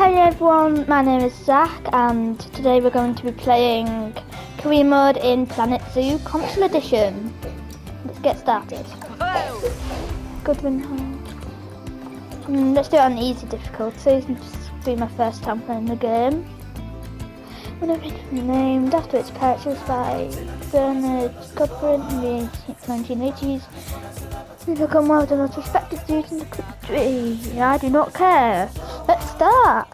Hey everyone, my name is Zach and today we're going to be playing career mode in Planet Zoo Console Edition. Let's get started. Good win home. Let's do it on easy difficulty. This will be my first time playing the game. Named after its characters by Bernard Godfrey in the 1980s. These become one of the most respected zoos in the country. I do not care. Let's start.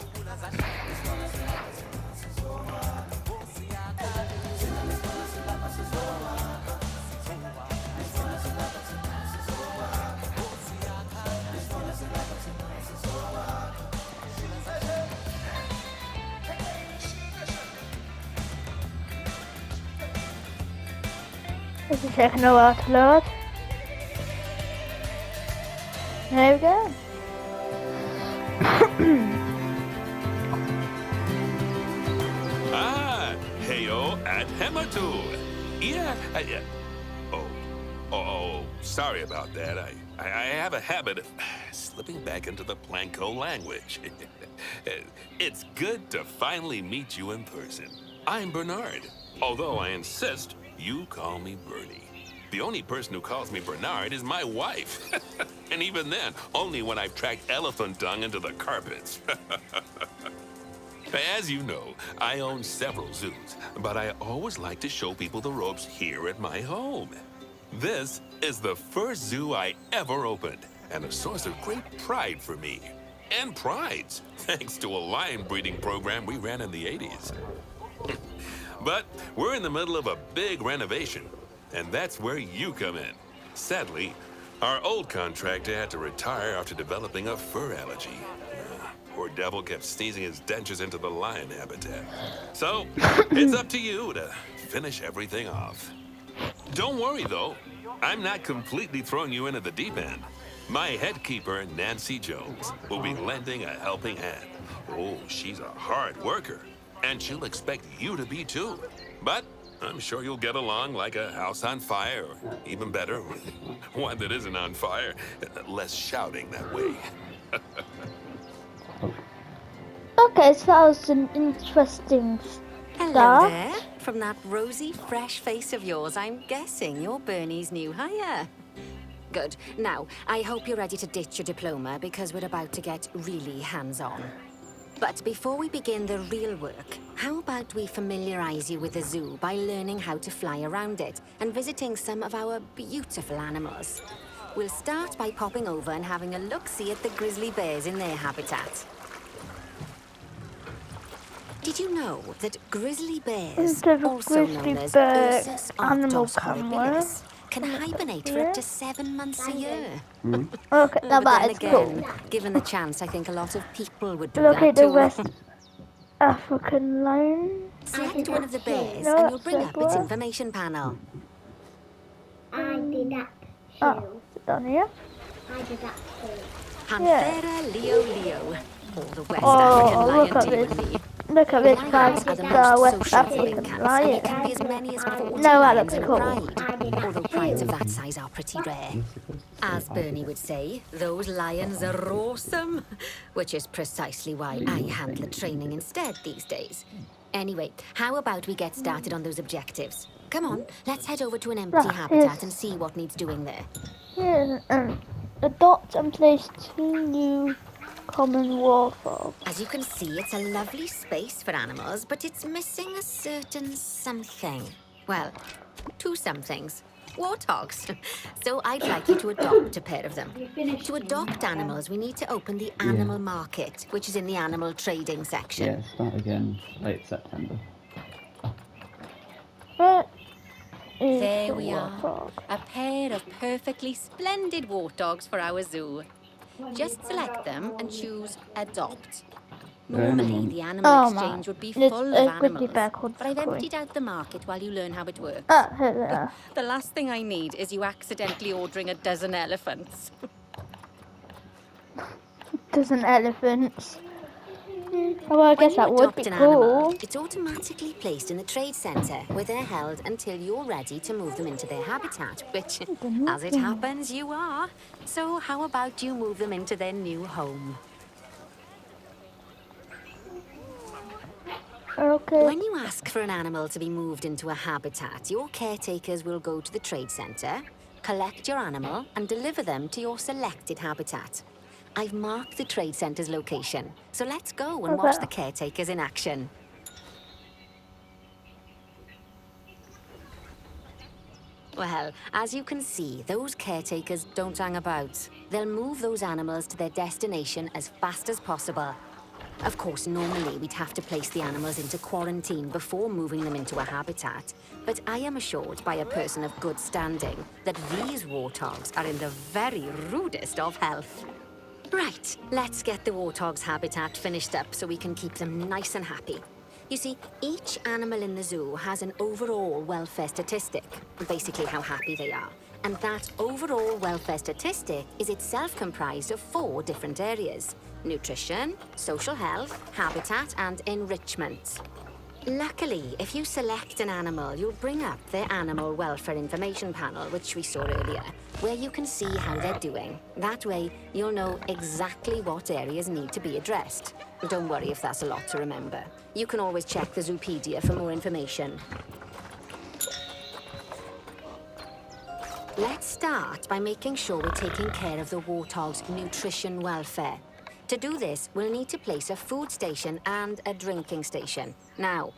This is taking a while to load. There we go. Heyo at Hematu. Yeah. Sorry about that. I have a habit of slipping back into the Planko language. It's good to finally meet you in person. I'm Bernard, although I insist you call me Bernie. The only person who calls me Bernard is my wife. And even then, only when I've tracked elephant dung into the carpets. As you know, I own several zoos, but I always like to show people the ropes here at my home. This is the first zoo I ever opened, and a source of great pride for me. And prides, thanks to a lion breeding program we ran in the 80s. But we're in the middle of a big renovation, and that's where you come in. Sadly, our old contractor had to retire after developing a fur allergy. Poor devil kept sneezing his dentures into the lion habitat. So, it's up to you to finish everything off. Don't worry, though. I'm not completely throwing you into the deep end. My head keeper, Nancy Jones, will be lending a helping hand. Oh, she's a hard worker, and she'll expect you to be too. But I'm sure you'll get along like a house on fire, or even better, one that isn't on fire. Less shouting that way. Okay, so that was an interesting Hello start. there. From that rosy, fresh face of yours, I'm guessing you're Bernie's new hire. Good. Now, I hope you're ready to ditch your diploma because we're about to get really hands-on. But before we begin the real work, how about we familiarize you with the zoo by learning how to fly around it and visiting some of our beautiful animals. We'll start by popping over and having a look-see at the grizzly bears in their habitat. Did you know that grizzly bears, also known as Ursus arctos horribilis, can hibernate for up to 7 months a year? Okay, now But that then is again, cool. given the chance, I think a lot of people would do Look that at the too. West African lion. Select one of the bears No, and you'll bring that's up its what- information panel. I did that too. Oh, is it down here? I did that too. Panthera leo leo. Or the West Oh, African lion look at to you this. and me. Look at this Lions are the five-star most West social of African cats, and lion. it can be as many as 40 No, that lions looks in a cool. pride. Although prides of that size are pretty rare. As Bernie would say, those lions are awesome. Which is precisely why I handle the training instead these days. Anyway, how about we get started on those objectives? Come on, let's head over to an empty Right, habitat yes. and see what needs doing there. Here, adopt and place 2 new common warthogs. As you can see, it's a lovely space for animals, but it's missing a certain something. Well, 2 somethings. Warthogs. So I'd like you to adopt a pair of them. To adopt animals, we need to open the animal market, which is in the animal trading section. Yeah, start again late September. Where is There the we are. warthog? A pair of perfectly splendid warthogs for our zoo. Just select them and choose Adopt. Normally, the animal Oh, my. exchange would be It's full a of grizzly animals, bear called but I've Squee. emptied out the market while you learn how it works. Ah, here they are. The last thing I need is you accidentally ordering a dozen elephants. Dozen elephants. Well, I When guess you that would adopt be an animal, cool. it's automatically placed in the trade centre, where they're held until you're ready to move them into their habitat, which, as it happens, you are. So how about you move them into their new home? Okay. When you ask for an animal to be moved into a habitat, your caretakers will go to the trade centre, collect your animal, and deliver them to your selected habitat. I've marked the trade centre's location, so let's go and watch Okay. the caretakers in action. Well, as you can see, those caretakers don't hang about. They'll move those animals to their destination as fast as possible. Of course, normally we'd have to place the animals into quarantine before moving them into a habitat, but I am assured by a person of good standing that these warthogs are in the very rudest of health. Right, let's get the warthog's habitat finished up so we can keep them nice and happy. You see, each animal in the zoo has an overall welfare statistic, basically how happy they are. And that overall welfare statistic is itself comprised of 4 different areas: nutrition, social health, habitat, and enrichment. Luckily, if you select an animal, you'll bring up their animal welfare information panel, which we saw earlier, where you can see how they're doing. That way, you'll know exactly what areas need to be addressed. Don't worry if that's a lot to remember. You can always check the Zoopedia for more information. Let's start by making sure we're taking care of the warthog's nutrition welfare. To do this, we'll need to place a food station and a drinking station. Now,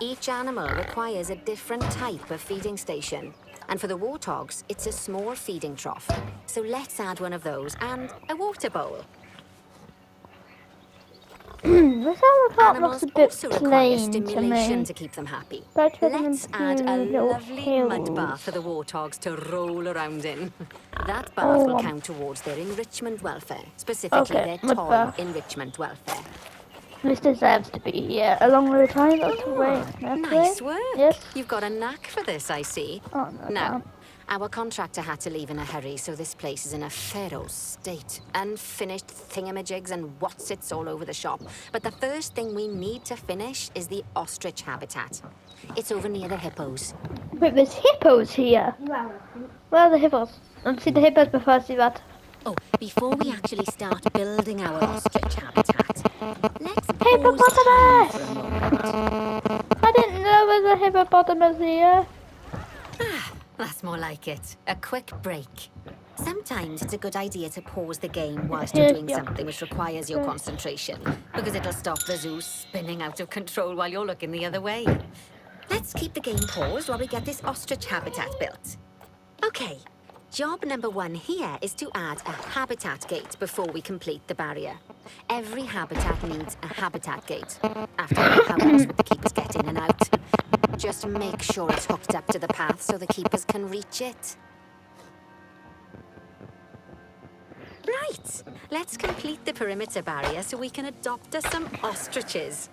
each animal requires a different type of feeding station. And for the warthogs, it's a small feeding trough. So let's add one of those and a water bowl. This habitat looks Animals a bit also require plain to stimulation me. to keep them happy. Let's put them Let's add into a little lovely mud hills. bath for the warthogs to roll around in. That bath will count towards their enrichment welfare, specifically Okay, their mud toy bath. enrichment welfare. This deserves to be here along with the time. That's way. Nice work. Yes. You've got a knack for this, I see. Oh, no, I Now, can't. our contractor had to leave in a hurry, so this place is in a pharaoh state. Unfinished thingamajigs and whatsits all over the shop. But the first thing we need to finish is the ostrich habitat. It's over near the hippos. Wait, there's hippos here. Where are the hippos? Let's see the hippos before I see that. Oh, before we actually start building our ostrich habitat, let's pause Hippopotamus! time for a moment. I didn't know there was a hippopotamus here. That's more like it. A quick break. Sometimes it's a good idea to pause the game whilst you're doing something which requires your concentration, because it'll stop the zoo spinning out of control while you're looking the other way. Let's keep the game paused while we get this ostrich habitat built. Okay, job number 1 here is to add a habitat gate before we complete the barrier. Every habitat needs a habitat gate. After all, how else would the keepers get in and out? Just make sure it's hooked up to the path so the keepers can reach it. Right, let's complete the perimeter barrier so we can adopt us some ostriches.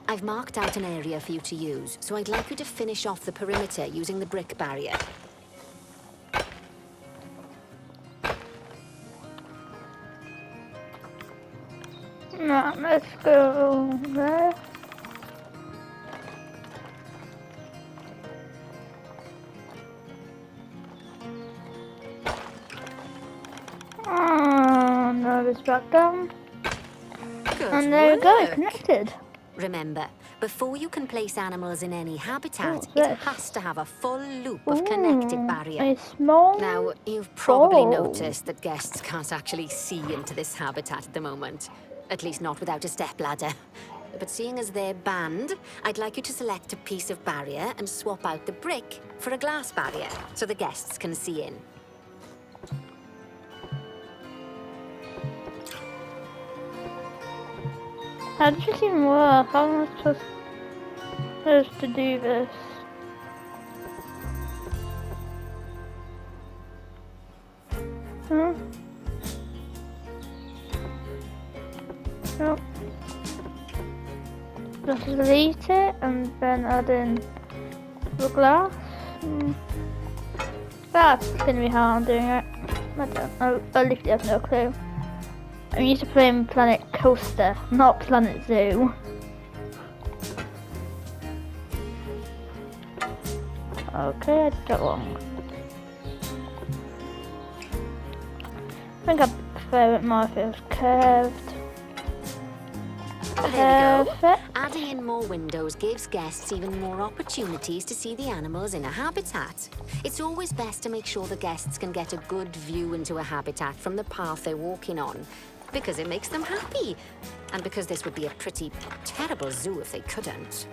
I've marked out an area for you to use, so I'd like you to finish off the perimeter using the brick barrier. No, let's go there. No, this back down. Good And there we go, work. it's connected. Remember, before you can place animals in any habitat, What's it this? has to have a full loop of connected barrier. A small. Now, you've probably ball. noticed that guests can't actually see into this habitat at the moment. At least not without a stepladder. But seeing as they're banned, I'd like you to select a piece of barrier and swap out the brick for a glass barrier so the guests can see in. How does this even work? How am I supposed to do this? Huh? No. Just delete it and then add in the glass. That's gonna be how I'm doing it. I don't know. I literally have no clue. I'm used to playing Planet Coaster, not Planet Zoo. Okay, I did that wrong. I think I prefer it more if it was curved. There we go. Perfect. Add Adding in more windows gives guests even more opportunities to see the animals in a habitat. It's always best to make sure the guests can get a good view into a habitat from the path they're walking on, because it makes them happy, and because this would be a pretty terrible zoo if they couldn't.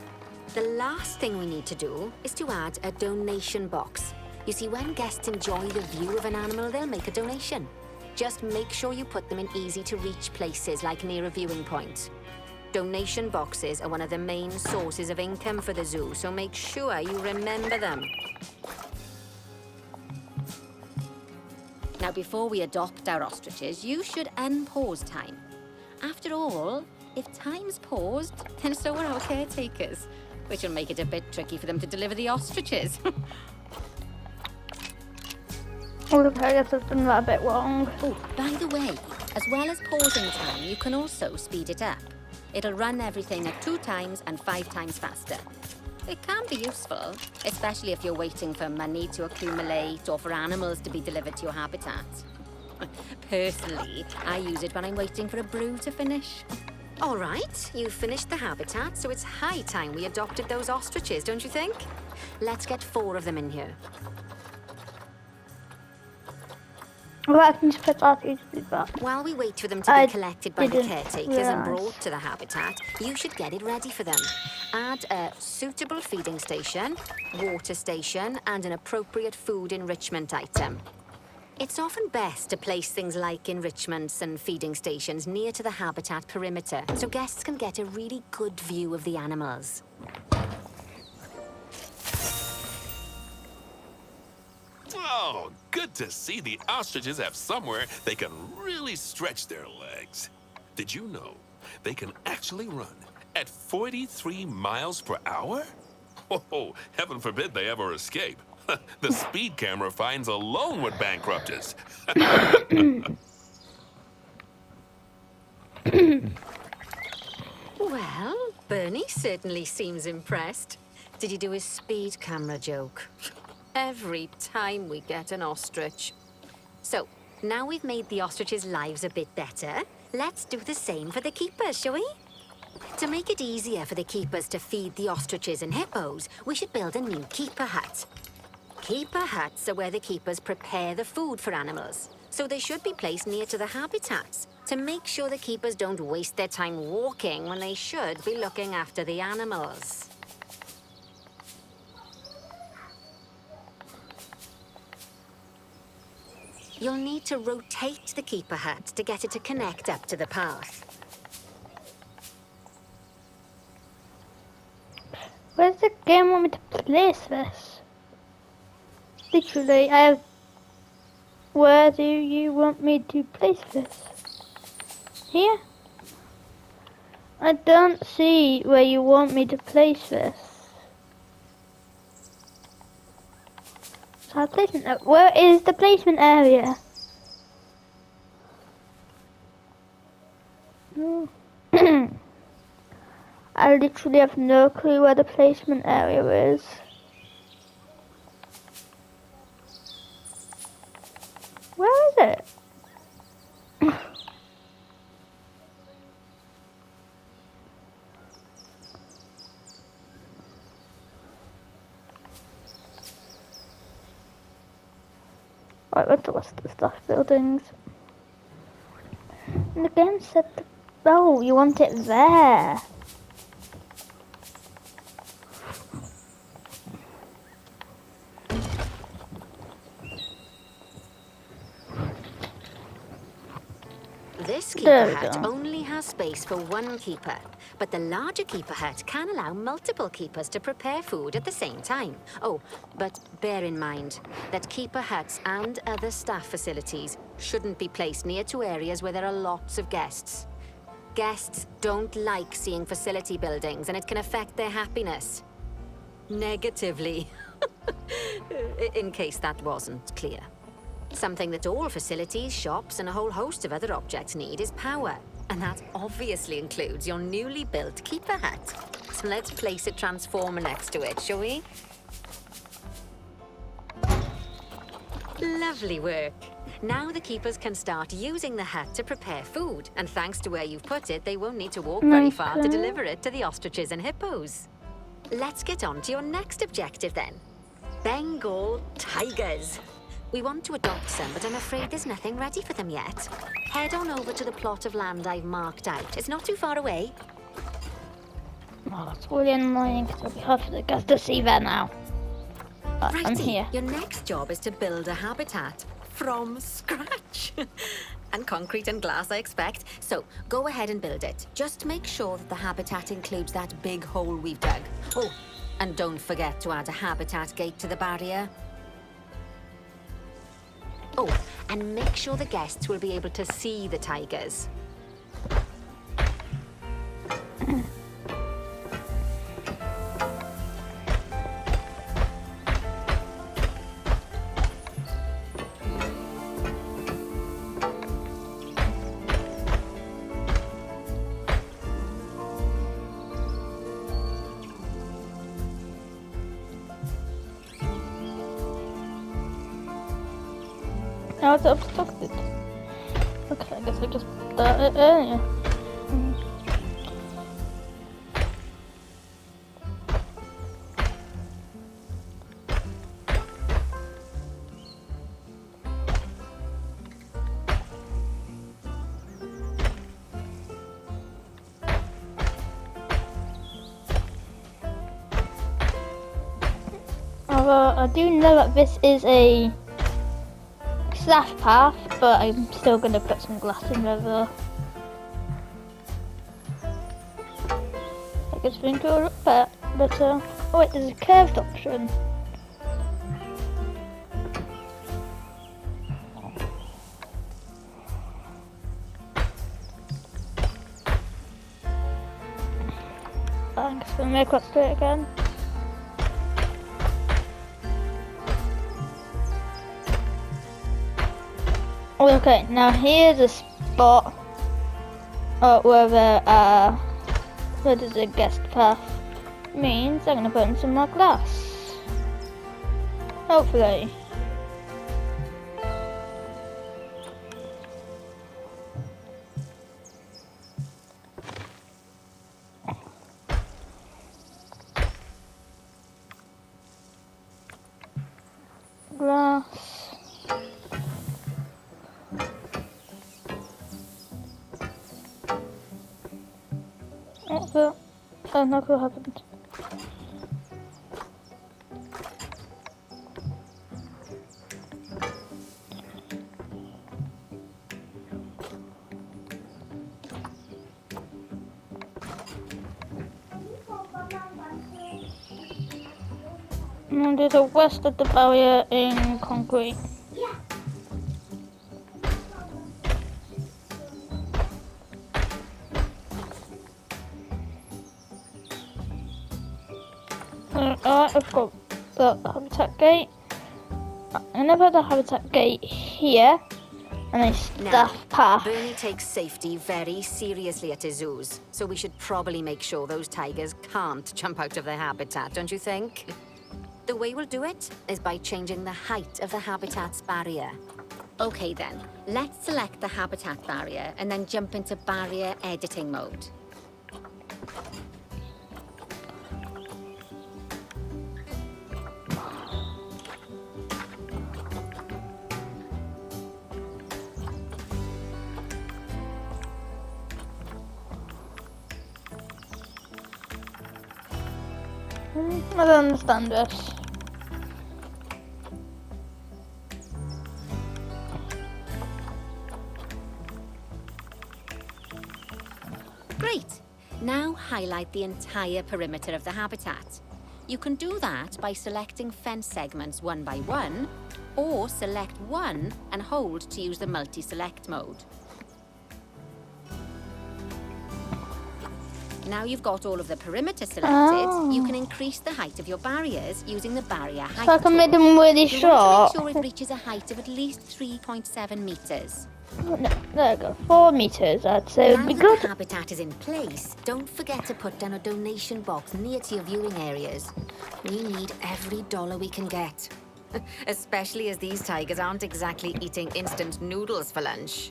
The last thing we need to do is to add a donation box. You see, when guests enjoy the view of an animal, they'll make a donation. Just make sure you put them in easy-to-reach places, like near a viewing point. Donation boxes are one of the main sources of income for the zoo, so make sure you remember them. Now, before we adopt our ostriches, you should unpause time. After all, if time's paused, then so are our caretakers, which will make it a bit tricky for them to deliver the ostriches. Oh, look, I guess I've done that a bit wrong. Oh, by the way, as well as pausing time, you can also speed it up. It'll run everything at 2 times and 5 times faster. It can be useful, especially if you're waiting for money to accumulate or for animals to be delivered to your habitat. Personally, I use it when I'm waiting for a brew to finish. All right, you've finished the habitat, so it's high time we adopted those ostriches, don't you think? Let's get 4 of them in here. Well, I can just put that to do that. While we wait for them to be collected by the didn't caretakers and realise. brought to the habitat, you should get it ready for them. Add a suitable feeding station, water station, and an appropriate food enrichment item. It's often best to place things like enrichments and feeding stations near to the habitat perimeter, so guests can get a really good view of the animals. Oh, good to see the ostriches have somewhere they can really stretch their legs. Did you know they can actually run at 43 miles per hour? Oh, heaven forbid they ever escape. The speed camera fines alone would bankrupt us. Well, Bernie certainly seems impressed. Did you do his speed camera joke? Every time we get an ostrich. So, now we've made the ostriches' lives a bit better, let's do the same for the keepers, shall we? To make it easier for the keepers to feed the ostriches and hippos, we should build a new keeper hut. Keeper huts are where the keepers prepare the food for animals, so they should be placed near to the habitats to make sure the keepers don't waste their time walking when they should be looking after the animals. You'll need to rotate the keeper hut to get it to connect up to the path. Where's the game want me to place this? Literally, where do you want me to place this? Here? I don't see where you want me to place this. So placement. Where is the placement area? I literally have no clue where the placement area is. Where is it? Right, what's the rest of the stuff buildings? And the game said, oh, you want it there. This There keeper we hut go. only has space for 1 keeper, but the larger keeper hut can allow multiple keepers to prepare food at the same time. Oh, but bear in mind that keeper huts and other staff facilities shouldn't be placed near to areas where there are lots of guests. Guests don't like seeing facility buildings, and it can affect their happiness. Negatively. In case that wasn't clear. Something that all facilities, shops, and a whole host of other objects need is power. And that obviously includes your newly built keeper hut. So let's place a transformer next to it, shall we? Lovely work. Now the keepers can start using the hut to prepare food, and thanks to where you've put it, they won't need to walk very far to Okay. deliver it to the ostriches and hippos. Let's get on to your next objective then. Bengal tigers. We want to adopt some, but I'm afraid there's nothing ready for them yet. Head on over to the plot of land I've marked out. It's not too far away. Oh, that's really annoying because it'll be hard for the guys to see there now. But I'm Righty, here. your next job is to build a habitat from scratch. And concrete and glass, I expect. So go ahead and build it. Just make sure that the habitat includes that big hole we've dug. Oh, and don't forget to add a habitat gate to the barrier. Oh, and make sure the guests will be able to see the tigers. Now it's obstructed. Okay, I guess I just start it earlier. Although I do know that this is a slash path, but I'm still going to put some glass in there though. I guess we can go up there, but oh wait, there's a curved option. I'm just going to make that straight again. Okay, now here's a spot where there's a guest path. Means I'm gonna put in some more glass. Hopefully. Glass. Oh, no clue what happened. And there's a west of the barrier in concrete. I've got the habitat gate. I'm gonna put the habitat gate here, and a staff path. Bernie takes safety very seriously at his zoos, so we should probably make sure those tigers can't jump out of their habitat, don't you think? The way we'll do it is by changing the height of the habitat's barrier. Okay then, let's select the habitat barrier and then jump into barrier editing mode. I don't understand this. Great! Now highlight the entire perimeter of the habitat. You can do that by selecting fence segments one by one, or select one and hold to use the multi-select mode. Now you've got all of the perimeter selected, you can increase the height of your barriers using the barrier height So I can make tool. them really You short. want to make sure it reaches a height of at least 3.7 meters. No, there we go, 4 meters. I'd say would Now be that good. the habitat is in place, don't forget to put down a donation box near to your viewing areas. We need every dollar we can get. Especially as these tigers aren't exactly eating instant noodles for lunch.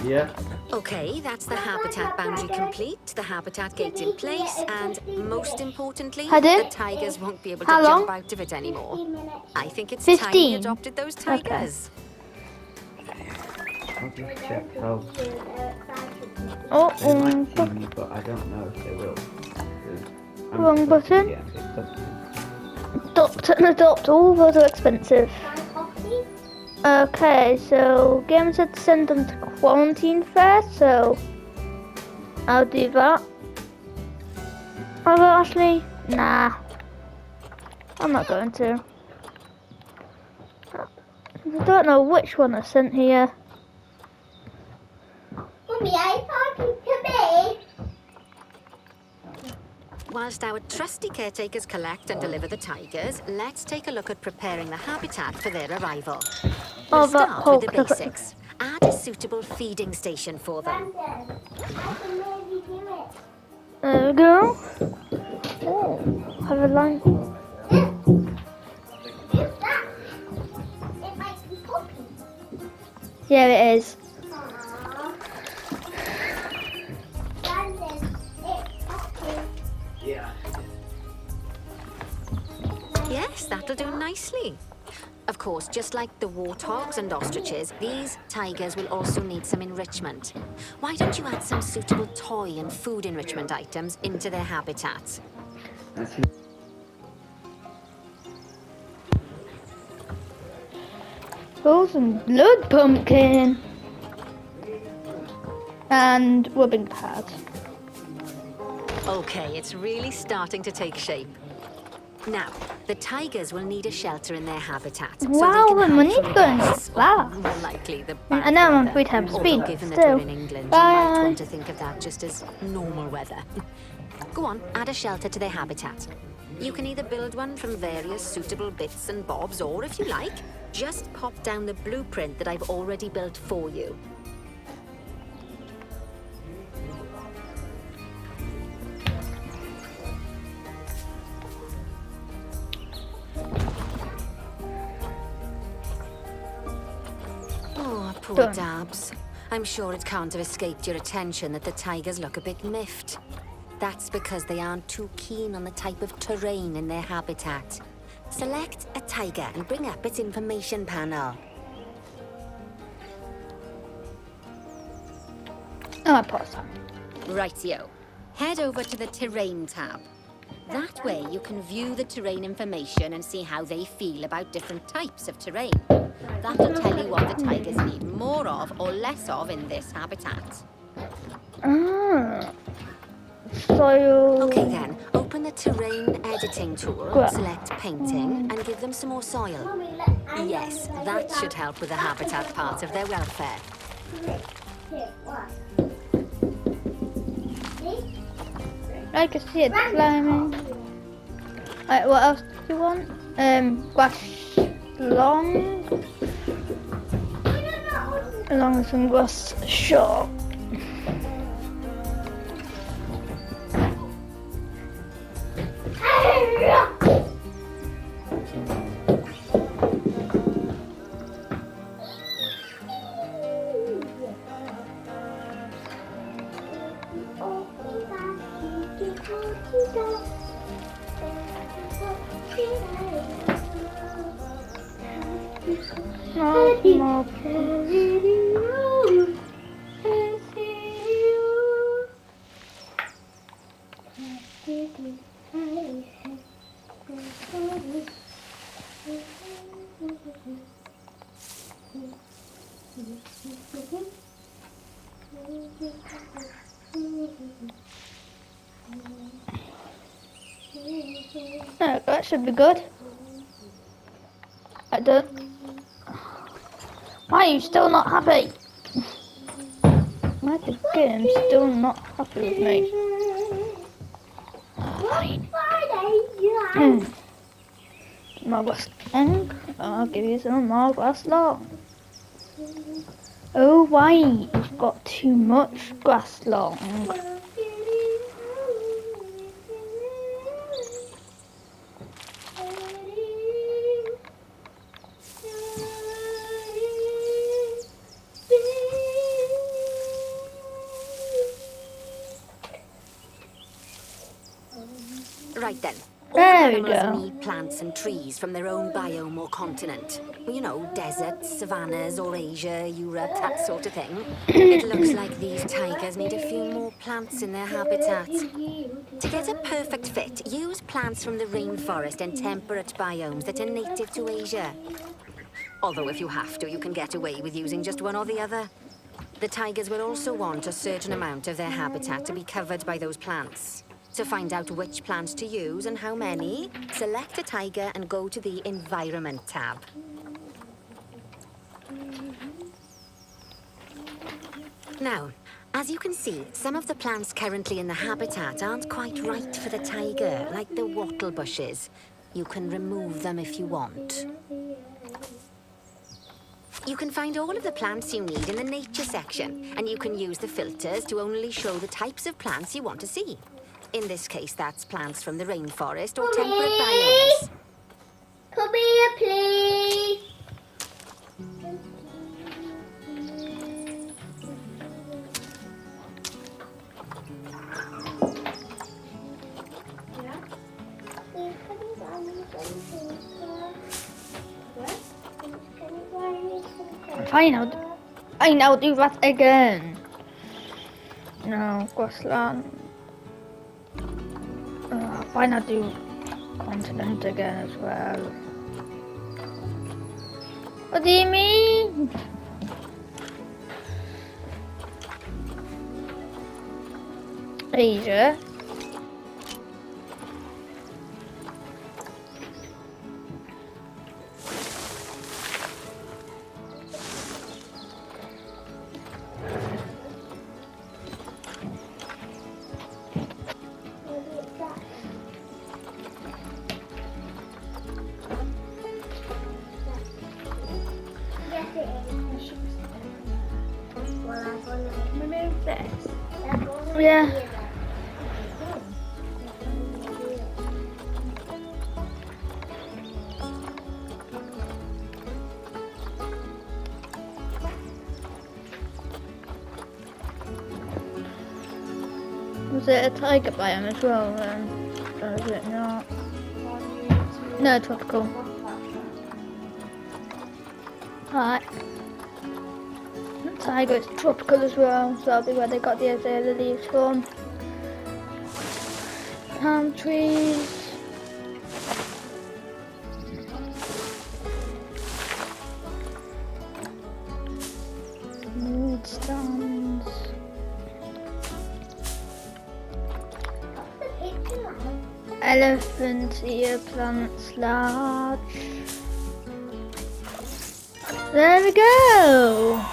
Yeah. Okay, that's the habitat boundary complete, the habitat gate in place, and most importantly, Pardon? the tigers won't be able to How jump long? out of it anymore. 15 minutes. I think it's time we 15? adopted those Okay. tigers. I'll just check how. Oh, They might choose, but I don't know if they will. I'm Wrong supposed to button. get picked up soon. adopt and adopt. All those are expensive. Okay, so game said to send them to quarantine first, so I'll do that. Although Ashley, nah, I'm not going to. I don't know which one I sent here. Mummy, are you talking to me? Whilst our trusty caretakers collect and deliver the tigers, let's take a look at preparing the habitat for their arrival. We'll Oh, that start with the poked up. basics. Add a suitable feeding station for them. Brandon, I can maybe do it. There we go. Oh, have a line. What's that? It might be poppy. Yeah, it is. Aww. Brandon, it's poppy. Yeah. Yes, that'll do nicely. Of course, just like the warthogs and ostriches, these tigers will also need some enrichment. Why don't you add some suitable toy and food enrichment items into their habitat? Oh, some blood pumpkin. And rubbing pad. Okay, it's really starting to take shape. Now, the tigers will need a shelter in their habitat. Wow, so they the can money's hide from going guests, fast. or more likely the bad I know I'm on weather. 3 times Although speed, given that still. we're in England, you Bye. might want to think of that just as normal weather. Go on, add a shelter to their habitat. You can either build one from various suitable bits and bobs, or if you like, just pop down the blueprint that I've already built for you. Oh, poor Done. Dabs. I'm sure it can't have escaped your attention that the tigers look a bit miffed. That's because they aren't too keen on the type of terrain in their habitat. Select a tiger and bring up its information panel. Oh, I paused. Rightio. Head over to the Terrain tab. That way you can view the terrain information and see how they feel about different types of terrain. That'll tell you what the tigers need more of or less of in this habitat. Ah. So. Okay then, open the terrain editing tool, Well. select painting, and give them some more soil. Mummy, look, I'm Yes, gonna that do should help with the habitat part of their welfare. Here, what? See? I can see it climbing. Right, what else do you want? Grass long. Along with some grass short. No. Oh, that should be good. I don't. Why are you still not happy? Why is the game still not happy with me? Fine. More grass long. I'll give you some more grass long. Oh, why? You've got too much grass long. Right then. All There we animals go. need plants and trees from their own biome or continent. You know, deserts, savannas, or Asia, Europe, that sort of thing. It looks like these tigers need a few more plants in their habitat. To get a perfect fit, use plants from the rainforest and temperate biomes that are native to Asia. Although if you have to, you can get away with using just one or the other. The tigers will also want a certain amount of their habitat to be covered by those plants. To find out which plants to use and how many, select a tiger and go to the Environment tab. Now, as you can see, some of the plants currently in the habitat aren't quite right for the tiger, like the wattle bushes. You can remove them if you want. You can find all of the plants you need in the nature section, and you can use the filters to only show the types of plants you want to see. In this case, that's plants from the rainforest or temperate biomes. Come here, please. Fine, I'll do that again. No, grassland. Why not do continent again as well? What do you mean? Asia. Remove this. Yeah. Was it a tiger biome as well then? Or is it not? No, tropical. Alright. Tiger is tropical as well, so that'll be where they got the azalea leaves from. Palm trees. Mood stands. Elephant ear plants large. There we go.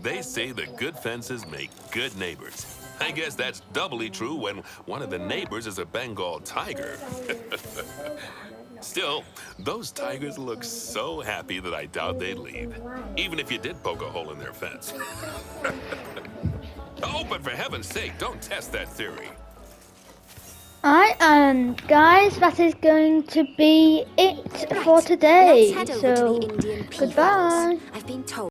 They say that good fences make good neighbors. I guess that's doubly true when one of the neighbors is a Bengal tiger. Still, those tigers look so happy that I doubt they'd leave, even if you did poke a hole in their fence. Oh, but for heaven's sake, don't test that theory. Alright, and guys, that is going to be it for today. Let's head over to So, the Indian Pea goodbye. Hills. I've been told